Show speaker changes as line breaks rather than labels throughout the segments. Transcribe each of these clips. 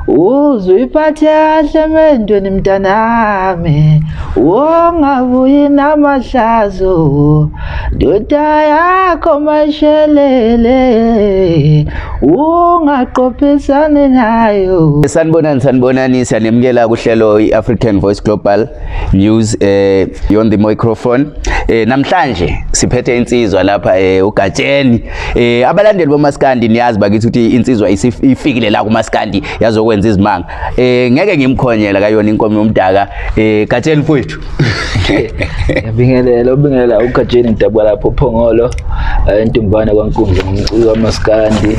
uzuyiphathe kahle mendweni mntanami ungabuyi namahlazo ndoda yakho mashelele ungaqophisani nayo.
Sanibonani siyanemukela kuhlelo i-African Voice Global News on the microphone. Namhlanje siphethe insizwa lapha uGatsheni. Abalandeli boMaskandi niyazi bakithi ukuthi insizwa ifikile la kuMaskandi yazokwenza izimanga. Ngeke ngimkhonyela kayona inkomo yomdaka Gatsheni mfowethu.
Ngiyabingelela uGatsheni ngidabula lapho Phongolo entumbane kwaNkundla ngomculo waMaskandi.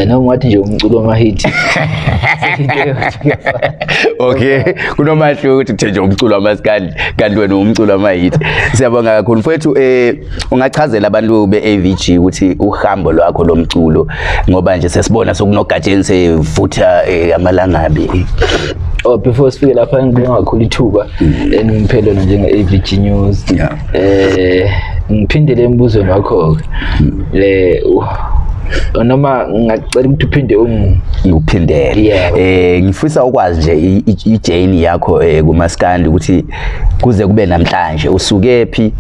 Noma ngathi nje umculo wamahit.
Okay, kunomahluko ukuthi kuthenje umculo wamaskandi kanti wena umculo wamahit. Siyabonga kakhulu mfowethu. Ungachazela abantu be-AVG ukuthi uhambo lwakho lomculo ngoba nje sesibona sokunoGatsheni sevutha amalangabi.
Before sifike lapha ngibonga kakhulu ithuba engimphelelo njenge-AVG News. Ngiphindele embuzweni wakho noma ngicela ukuthi uphinde
ngiphindele. Ngifisa ukwazi nje i-journey yakho kuMaskandi ukuthi kuze kube namhlanje usuke phi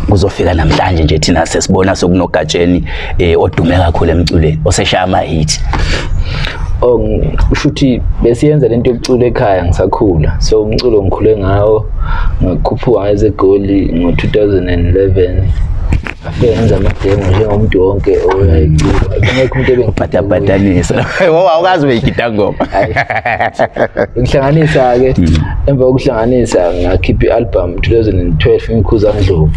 kuzofika namhlanje nje thina sesibona sokunoGatsheni odume kakhulu emculweni oseshaya ama-hit.
Ushuthi besiyenza lento yokucula ekhaya ngisakhula, so umculo ngikhule ngawo ngakhuphuka ezegoli ngo-2011. Afike ngenza amademo njengomuntu wonke oyayicula. Ngekho umuntu
ebengibhadabhadanisa. Awukazi uyigida ngoma.
Ngihlanganisa ke emva kokuhlanganisa ngakhipha i-album 2012 ngikhuza Ndlovu.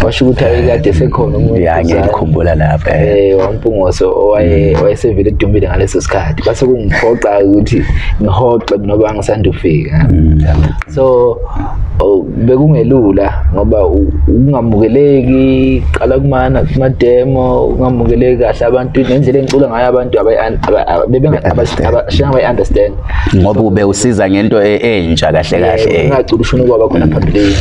Washo ukuthi ayekade sekhona umuntu.
Ngiyakhumbula lapha.
Wampungose owayesevele edumile ngaleso sikhathi. Base kungiphoqa ukuthi ngihoxe noba ngisanda ufika. So bekungelula ngoba ungamukeleki qala kumana kumademo ungamukeleki kahle abantu ngendlela engicula ngayo abantu abayi-understand
ngoba ube usiza ngento entsha kahle kahle
ngacula ushona kwaba khona phambili.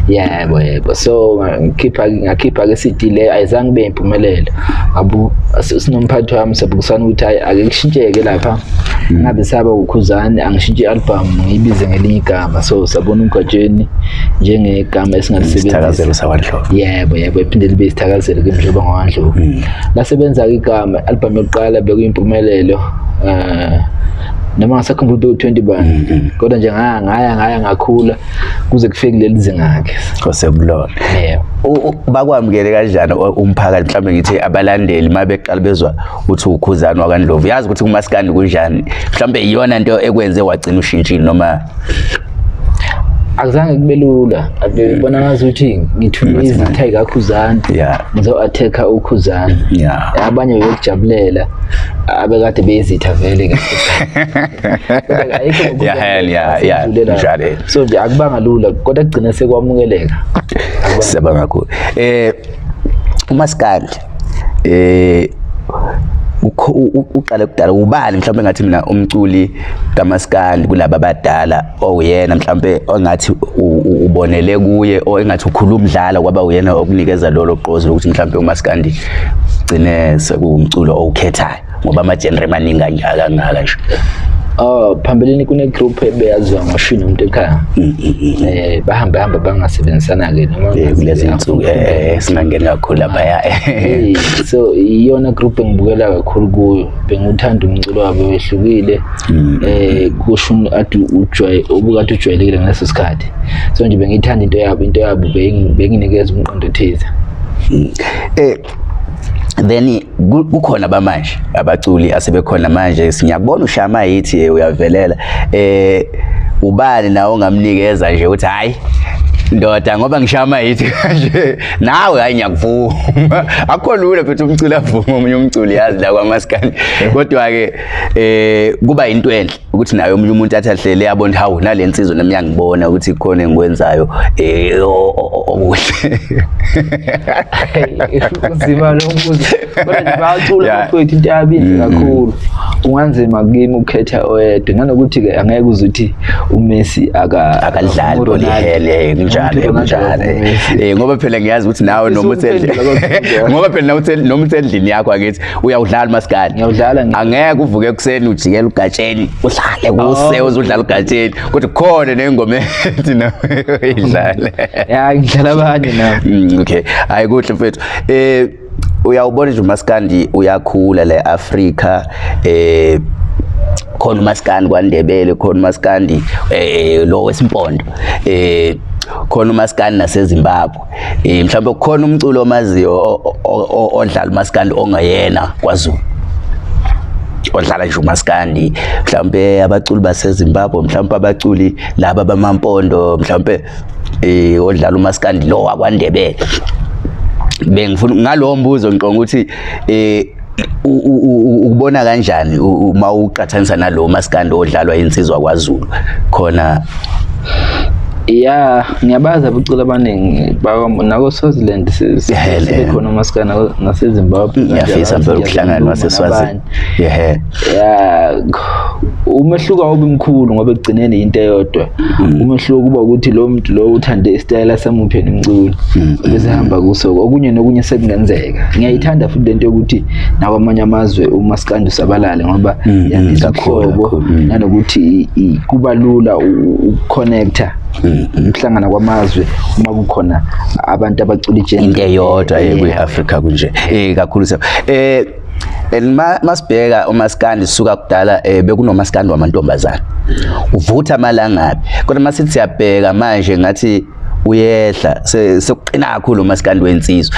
Yebo so ngakhipha ke CD le ayizange ibe impumelelo. Sinomphathi wami sabukisana ukuthi ake kushintsheke lapha ngabe saba ukhuzane angishintshe i-album ngiyibize ngelinye igama, so sabona uGatsheni njengegama esingalisebenzisa
sawaNdlovu.
Yebo iphinde libe isithakazelo ke mhlobo ngawaNdlovu. Lasebenza igama i-album yokuqala bekuyimpumelelo noma ngisakhumbula 20 bani kodwa nje ngaya ngakhula kuze kufike leli zinga ke
kosekulona. Bakwamukele kanjani umphakathi mhlawumbe ngithi abalandeli mabeqala bezwa uthi ukhuzani wakaNdlovu yazi ukuthi kuMaskandi kunjani mhlawumbe iyona into ekwenze wagcina ushintshile noma
akuzange kube lula? Abebona ngazi ukuthi ngithume izitha ikakhuzani ngizo-attack-a ukhuzani. Abanye bekujabulela abekade beyizitha vele kahle. So nje akubanga lula kodwa kugcina sekwamukeleka.
Siyabonga kakhulu. uMaskandi uqale kudala ubani mhlawumbe ngathi mina umculi kaMaskandi kulabo abadala oyena mhlawumbe ongathi ubonele kuye engathi ukhuluma umdlala kwaba uyena okunikeza lolo qozi ukuthi mhlawumbe uMaskandi gcine sekuwumculo owukhethayo ngoba ama-genre maningi kangaka nje.
Phambilini kune group ebeyaziwa ngoShini umuntu ekhaya. Bahamba bangasebenzisana ke noma
kulezi insuku singangeni kakhulu lapha.
So iyona group engibukela kakhulu kuyo. Benguthanda umculo wabo wehlukile. Kusho athi ubukade ujwayelekile ngaleso sikhathi. So nje bengithanda into yabo benginikeza umqondo thize.
Then kukhona bamanje abaculi asebekhona manje siyabona ushama yithi uyavelela ubani nawo ngamnikeza nje uthi hayi ndoda ngoba ngishama yithi kanje nawe hayi ngiyakuvuma akho lula futhi umculi avuma omunye umculi yazi la kwaMaskandi kodwa ke kuba into enhle ukuthi nayo omunye umuntu athi ahlele yabona hawu nalensizwe nami ngiyangibona ukuthi khona engikwenzayo okuhle.
Uzima lo mbuzo kodwa nje bayacula mfowethu into yabili kakhulu unganzima kimi ukhetha oyedwa nganokuthi ke angeke uzuthi uMessi
akadlali bolihele kunjalo ngoba phela ngiyazi ukuthi nawe noma ngoba phela noma usendlini yakho akithi uyawudlala uMaskandi
ngiyawudlala
angeke uvuke ekseni ujikela uGatsheni udlale kuse uzodlala uGatsheni kodwa khona nengoma ethi nawe uyidlala
ya ngidlala abanye nami
okay hayi kuhle mfethu uyawubona nje uMaskandi uyakhula la eAfrika khona uMaskandi kwaNdebele khona uMaskandi lo wesimpondo khona uMaskandi naseZimbabwe mhlawumbe khona umculo omaziyo odlala uMaskandi ongayena kwaZulu odlala nje uMaskandi mhlawumbe abaculi baseZimbabwe mhlawumbe abaculi laba bamampondo mhlawumbe odlala uMaskandi lo wakwaNdebele bengifuna ngalowo mbuzo ngiqonga ukuthi ukubona kanjani uma uqhathanisa nalo Maskandi odlalwa insizwa kwaZulu khona
ya ngiyabaza abaculi abaningi nako Swaziland sekhona uMaskandi naseZimbabwe
ngiyafisa phela ukuhlangana naseSwazini ya
umehluko awube mkhulu ngoba ekugcineni into eyodwa umehluko kuba ukuthi lo muntu lo uthande istyle samupheni umculo bese hamba kuso okunye nokunye sekungenzeka ngiyayithanda futhi lento yokuthi nakwamanye amazwe uMaskandi usabalale ngoba yandisa ukuhlobo nanokuthi kuba lula ukuconnecta ukuhlangana kwamazwe uma kukhona abantu abacula
into eyodwa kweAfrika kunje kakhulu masibheka uMaskandi suka kudala bekunoMaskandi wamantombazana uvutha amalangabi kodwa masithi siyabheka manje ngathi uyehla sekuqina kakhulu uMaskandi wensizwa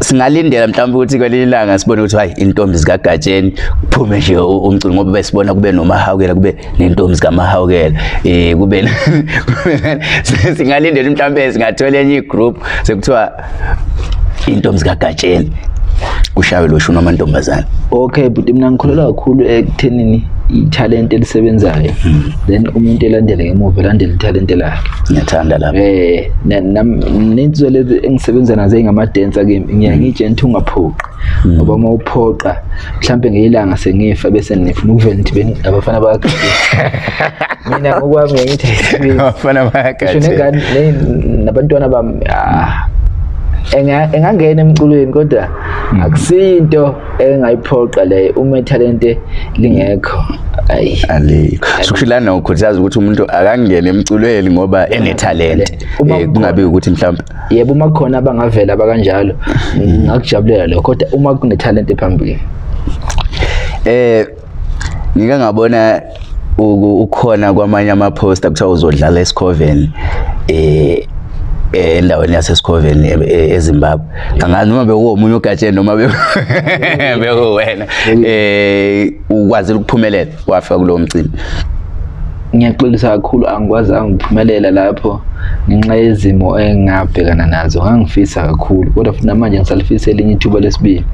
singalindela mhlawumbe ukuthi kwelinye ilanga sibone ukuthi hayi intombi zikaGatsheni kuphume nje umculo ngoba besibona kube nomahawukela kube nentombi zikaMahawukela kube singalindela mhlawumbe singathola enye igroup sekuthiwa intombi zikaGatsheni ushawe lo shuna amantombazana
okay but mina ngikholelwa kakhulu ekuthenini italent elisebenzayo then umuntu elandele ngemuva elandele italent lakhe
ngiyathanda lapho
nensizwa lezi engisebenza nazo engama dancer game ngiyangitshe nthi ungaphoqi ngoba uma uphoqa mhlambe ngeyilanga sengifa bese nifuna ukuvela nithi abafana bakhe mina ngokwami ngithi
abafana bakhe
nabantwana bami engangena emculweni kodwa akusinto engayiphoqa le uma talent lingekho
aliko sokushilana ukhuthaza ukuthi umuntu akangene emculweni ngoba ene talent kungabe ukuthi mhlawumbe
yebo uma khona abangavela abakanjalo ngakujabulela lokho kodwa uma kune talent phambili
ngike ngabona ukhona kwamanye ama poster kuthiwa uzodlala eScoveni endaweni yaseScoveni eZimbabwe angazi noma bekuwomunye uGatsheni noma bekuwena ukwazi ukuphumelela wafika kulo mcimbi
ngiyaxolisa kakhulu angikwazi angiphumelela lapho ngenxa yezimo engabhekana nazo ngangifisa kakhulu kodwa futhi namanje ngisalifisa elinye ithuba lesibili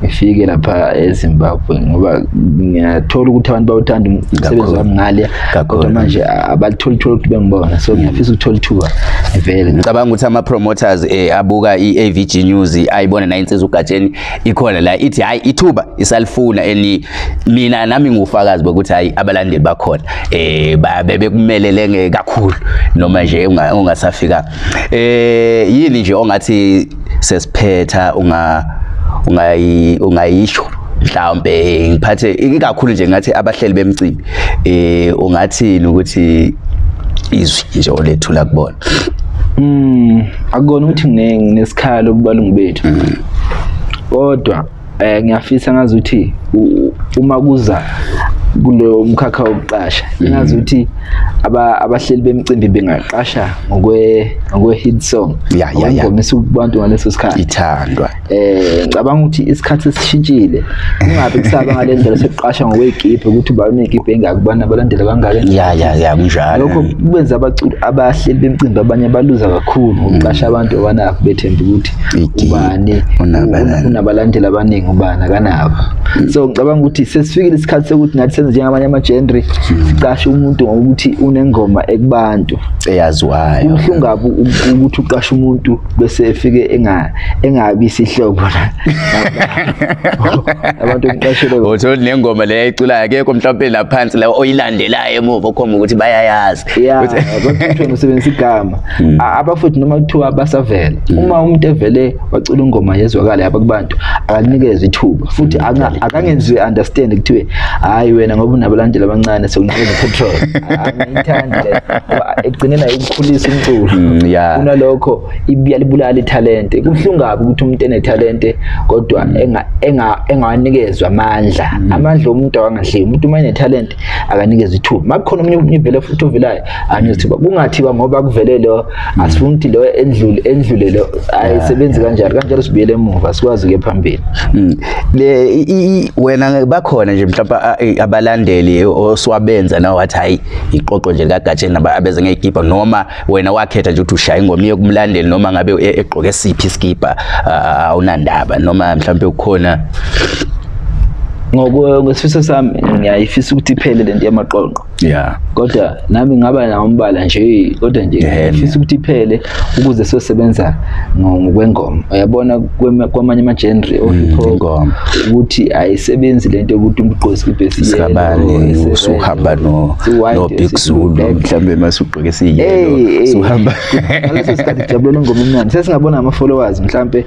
ngifike lapha eZimbabwe ngoba ngiyathola ukuthi abantu bawuthanda umsebenzi wami ngale kodwa manje abalitholi ukuthi bengibona so ngiyafisa ukuthola ithuba vele
ngicabanga ukuthi ama promoters abuka iAVG News ayibona na insizwa uGatsheni ikhona la ithi hayi ithuba isalifuna mina nami ngufakazi bokuthi hayi abalandeli bakhona bebekumelele kakhulu noma nje ungasafika yini nje ongathi sesiphetha ungayisho mhlawumbe ngiphathe ikakhulu nje ngathi abahleli bemcimbi ungathini ukuthi izwi nje olethula kubona
akukona ukuthi nginesikhalo kubalungu bethu kodwa ngiyafisa ngazi ukuthi uma kuza kulo mkhakha wokuqasha ngazi ukuthi abahleli bemcimbi bengaqasha ngokwe hit song ngomisa kubantu ngaleso sikhathi
ithandwa
ngicabanga ukuthi isikhathi esishintshile ungabe kusaba ngalendlela sekuqasha ngokwegipe ukuthi uba unegipe engakubana abalandela kangaka
ya kunjalo
lokho kubenza abaculi abahleli bemcimbi abanye baluza kakhulu ukuqasha abantu abanabo bethemba ukuthi ubani unabalandela abaningi ubani kanabo so ngicabanga ukuthi sesifikile isikhathi sokuthi nathi senze njengamanye ama-genre siqashe umuntu ngokuthi unengoma ekubantu
eyaziwayo
kubuhlungu kabi ukuthi uqashe umuntu bese efike engabi isihlobo abantu emqashele
utho nengoma le yayiculayo akekho mhlawumbe laphansi la oyilandelayo emuva okhomba ukuthi bayayazi
abantu usebenzisa igama abafuthi noma kuthiwa basavela uma umuntu evele wacula ingoma yezwakala yaba kubantu akanikeze ithuba futhi akangenziwe understand kuthiwe hayi wena ngoba unabalandeli abancane sokunikeza control angiyithandi le egcinela ukukhulisa umculo kunalokho iyalibulala italent kubuhlungu kabi ukuthi umuntu enetalent kodwa engawanikezwa amandla omuntu awangadli umuntu uma enetalent akanikezwe ithuba makukhona umunye ivele futhi ovelayo anizithuba kungathiwa ngoba kuvele lo asifuni ukuthi lo endlule lo ayisebenzi kanjalo sibuyele emuva sikwazi ke phambili
wena bakhona nje mhlawumbe abalandeli oswabenza nawe wathi hayi iqoqo nje likaGatsheni abeze ngeyikipa noma wena wakhetha nje ukuthi ushaya ingoma yokumlandeli noma ngabe egqoke siphi iskipa awunandaba noma mhlawumbe ukhona
ngesifiso sami ngiyayifisa ukuthi iphele lento yamaqoqo kodwa nami ngaba nawo umbala nje kodwa nje ngiyafisa ukuthi iphele ukuze sosebenza ngokwengoma uyabona kwamanye ama-genre hip hop ukuthi ayisebenzi lento ukuthi umgqoke iskipa
esiyellow usuhamba no Big Zulu mhlawumbe masugqoke esiyellow suhamba
ngaleso sikhathi jabulela ingoma emnandi sesingabona ama-followers mhlawumbe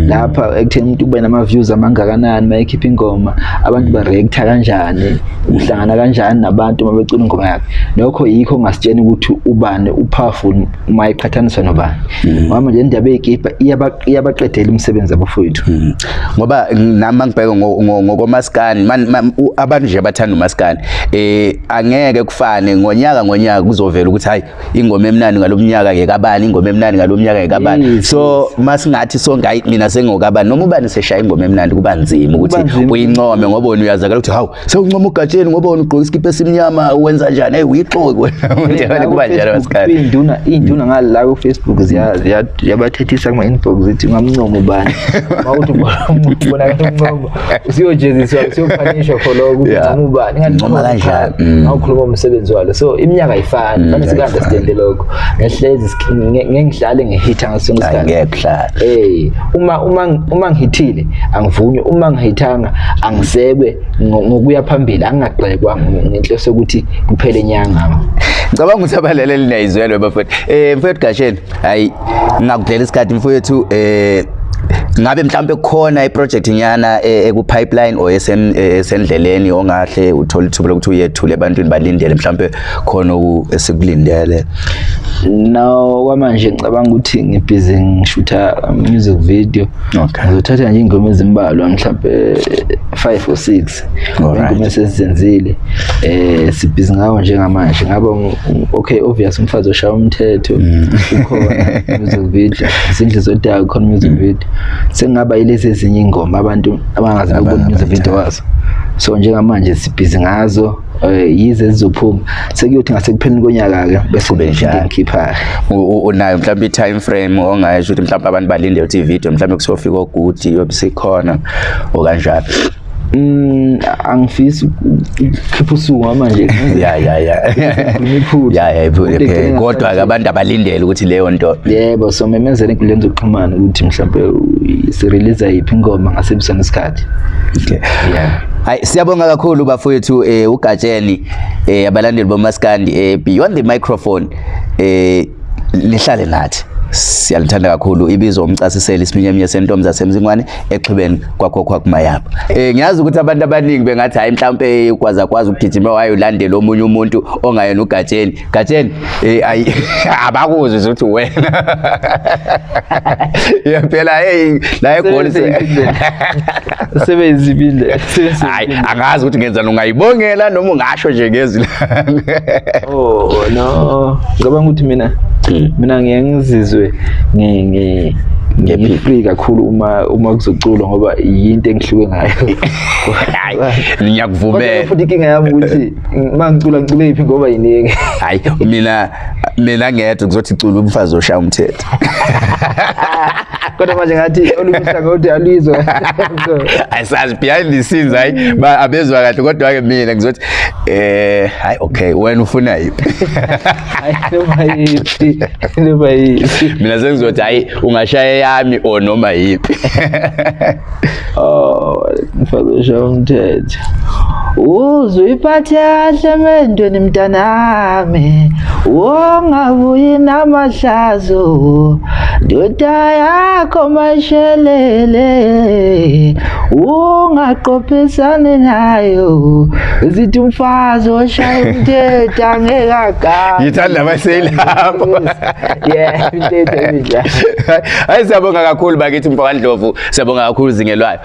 lapha ekutheni umuntu ube nama-views amangakanani mayikhipha ingoma abantu ba-reacta kanjani uhlangana kanjani nabantu uma becula ingoma yakhe lokho yikho ngasitsheni ukuthi ubani upowerful uma iqhathaniswa nobani ngoba nje indaba yekipa iyabaqedela umsebenzi abafowethu
ngoba nami ngibheka ngokomaskandi abantu nje abathanda umaskandi angeke kufane ngonyaka kuzovela ukuthi hayi ingoma emnandi ngalomnyaka ke kabani ingoma emnandi ngalomnyaka ke kabani so masingathi sonke hayi mina sengokabani noma ubani seshaya ingoma emnandi kuba nzima ukuthi uyincome ngoba wona uyazakala ukuthi hawu sewuncoma uGatsheni ngoba wona ugqoka iskipa esimnyama wenza njani hey uyixoki wena kuba njalo maskandi
induna ngala ku Facebook ziyabathethisa kuma inbox zithi ungamncoma ubani mawuthi ubona uncoma usiyojeziswa usiyophanishwa for lokho ukuthi uncoma ubani
ngicoma kanjani
awukhuluma umsebenzi walo so iminyaka ayifani manje sika understand lokho ngehlezi ngengidlale ngehitha ngasonke isikhathi
ngekudlala
uma ngihithile angivunywe uma ngihithanga angisekwe ngokuya phambili angagxekwa ngenhloso ukuthi kuphele inyanga
ngicabanga ukuthi abalaleli niyayizwela bafowethu mfowethu Gatsheni hayi ngakudlela isikhathi mfowethu ngabe mhlambe kukhona iproject nyana ekupipeline or esendleleni ongahle uthola ithuba lokuthi uyethule ebantwini balindele mhlambe khona esikulindele
now kwamanje ngicabanga ukuthi ngibhizi ngishutha music video ngizothatha nje ingoma ezimbalwa mhlambe 5 or 6 ingoma esizenzile sibhizi ngawo njengamanje ngaba okay obvious umfazi oshaya umthetho ukhona music video izindlu zodaka khona music video sengaba yilezi ezinye ingoma abantu abangazi ukubona music video wazo so njengamanje sibhizi ngazo yize zizophuma sekuyothi ngasekupheleni konyaka ke bese ngikhipha
unayo mhlawumbe i-time frame ongasho ukuthi mhlawumbe abantu balinde ukuthi i-video mhlawumbe kusofika oguti yobe sikhona okanjalo
angifisi ukukhipha usuku manje
kodwa ke abantu abalindele ukuthi leyo nto
yebo so memezele inkundleni zokuxhumana ukuthi mhlawumbe si-release yiphi ingoma ngasebusana isikhathi
hayi siyabonga kakhulu bafowethu uGatsheni abalandeli bomaskandi beyond the microphone nihlale nathi siyalithanda kakhulu ibizo umcasiseli isiminye sentombi zasemzingwane exhubeni kwakhokho kumayapha ngiyazi ukuthi abantu abaningi bengathi hayi mhlawumbe ukwazi ukugijima wayolandela omunye umuntu ongayena uGatsheni ayi abakuzwe ukuthi wena yaphela hey la egoli
sebenzibile
hayi angazi ukuthi ngenzani ungayibongela noma ungasho nje ngezwi
no ngicabanga ukuthi mina ngiyangizizwe ngefree kakhulu uma kuzoculwa ngoba yinto engihluke ngayo
ngiyakuvumela
futhi inkinga yami ukuthi mangicula ngicule iphi ngoba yiningi
hayi mina ngedwa kuzothi icula umfazi oshaya umthetho
kodwa manje ngathi olukuhla ngokuthi aluyizwa
ayisazi behind the scenes hayi abezwa kahle kodwa ke mina ngizothi hayi okay wena ufuna yiphi
noma yipi
mina sengizothi hayi ungashaya yami or noma yipi
ngifakisha umthetho uzuyiphathe kahle mendweni mntanami wongabuyi namahlazo ndoda yakho mashelele ungaqophisani nayo zithi umfazi oshaya umthetho angekagama
ngithanda abaselapho
yeah umthetho nje
hayi siyabonga kakhulu bakithi Mfowandlovu siyabonga kakhulu Zingelwayo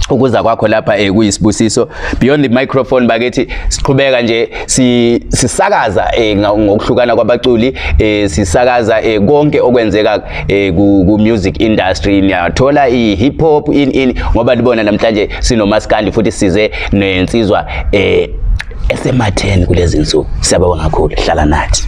ukuza kwakho lapha kuyisibusiso beyond the microphone bakithi siqhubeka nje sisakaza ngokuhlukana kwabaculi sisakaza konke okwenzeka ku music industry niyathola hip hop in ngoba libona namhlanje sino Maskandi futhi size nensizwa esematheni kulezi insuku siyabonga kakhulu hlala nathi